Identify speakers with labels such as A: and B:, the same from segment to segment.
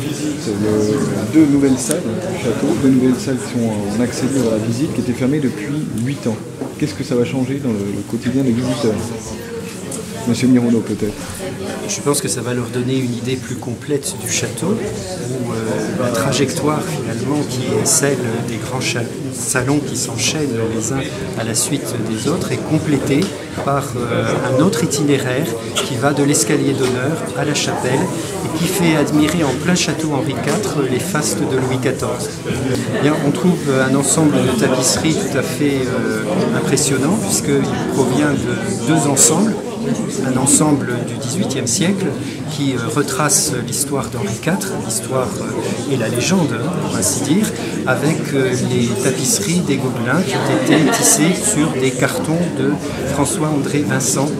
A: visite deux nouvelles salles du château, deux nouvelles salles qui sont en accès libre à la visite, qui étaient fermées depuis 8 ans. Qu'est-ce que ça va changer dans le quotidien des visiteurs? Monsieur Mironneau, peut-être.
B: Je pense que ça va leur donner une idée plus complète du château, où la trajectoire finalement qui est celle des grands salons qui s'enchaînent les uns à la suite des autres est complétée par un autre itinéraire qui va de l'escalier d'honneur à la chapelle et qui fait admirer en plein château Henri IV les fastes de Louis XIV. Bien, on trouve un ensemble de tapisseries tout à fait impressionnant puisqu'il provient de deux ensembles. Un ensemble du XVIIIe siècle qui retrace l'histoire d'Henri IV, l'histoire et la légende, pour ainsi dire, avec les tapisseries des Gobelins qui ont été tissées sur des cartons de François-André Vincent,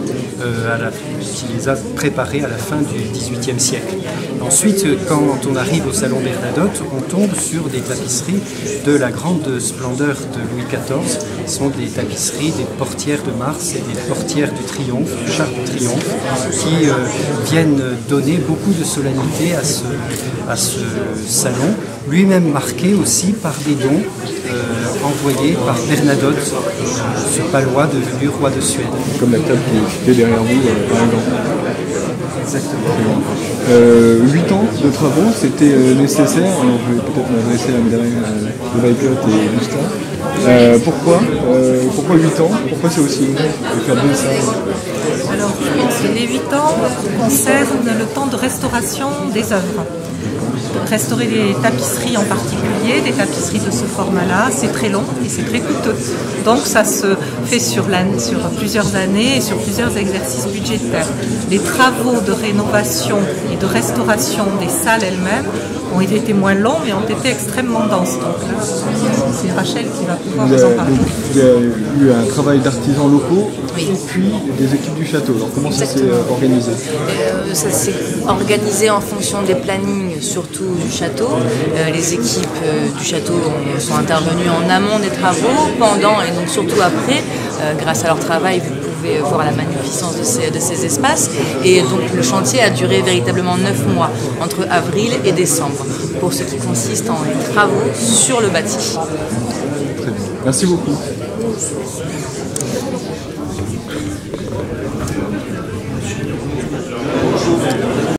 B: qui les a préparés à la fin du XVIIIe siècle. Ensuite, quand on arrive au salon Bernadotte, on tombe sur des tapisseries de la grande splendeur de Louis XIV. Ce sont des tapisseries des portières de Mars et des portières du Triomphe, du char du Triomphe, qui viennent donner beaucoup de solennité à ce salon, lui-même marqué aussi par des dons envoyés par Bernadotte, ce Palois devenu roi de Suède.
A: Comme la table qui est derrière vous, par exemple.
B: Exactement.
A: 8 ans de travaux, c'était nécessaire. Alors je vais peut-être m'adresser à Madame de Weipert et Gustave. Pourquoi 8 ans? Pourquoi c'est aussi long de faire deux salles?
C: Alors, je pense que les 8 ans concernent le temps de restauration des œuvres. Restaurer des tapisseries en particulier, des tapisseries de ce format-là, c'est très long et c'est très coûteux. Donc ça se fait sur plusieurs années et sur plusieurs exercices budgétaires. Les travaux de rénovation et de restauration des salles elles-mêmes ont été moins longs mais ont été extrêmement denses. Donc là, c'est Rachel qui va pouvoir vous en parler.
A: Il y a eu un travail d'artisans locaux
D: oui.
A: et puis des équipes du château. Alors comment ça s'est organisé?
D: Ça s'est organisé en fonction des plannings, surtout du château. Les équipes du château sont intervenues en amont des travaux, pendant et donc surtout après. Grâce à leur travail, vous pouvez voir la magnificence de ces espaces. Et donc le chantier a duré véritablement 9 mois, entre avril et décembre, pour ce qui consiste en travaux sur le bâti.
A: Très bien. Merci beaucoup.